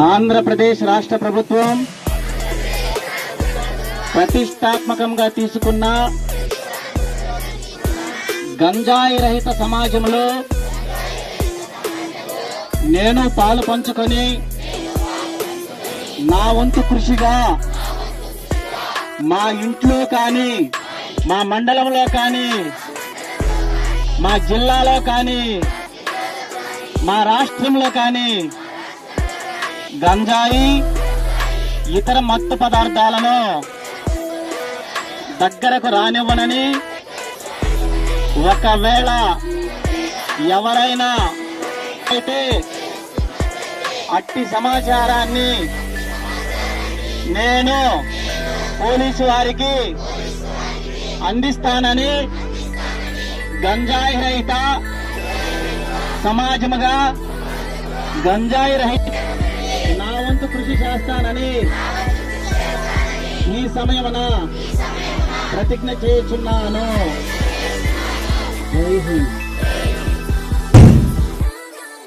ఆంధ్రప్రదేశ్ రాష్ట్ర ప్రభుత్వం ప్రతిష్టాత్మకంగా తీసుకున్న గంజాయి రహిత సమాజంలో నేను పాలు పంచుకొని నా వంతు కృషిగా మా ఇంట్లో కానీ, మా మండలంలో కానీ, మా జిల్లాలో కానీ, మా రాష్ట్రంలో కానీ గంజాయి ఇతర మత్తు పదార్థాలను దగ్గరకు రానివ్వనని, ఒకవేళ ఎవరైనా అయితే అట్టి సమాచారాన్ని నేను పోలీసు వారికి అందిస్తానని గంజాయి రహిత సమాజముగా గంజాయి రహిత నా వంతు కృషి చేస్తానని ఈ సమయమున ప్రతిజ్ఞ చేస్తున్నాను.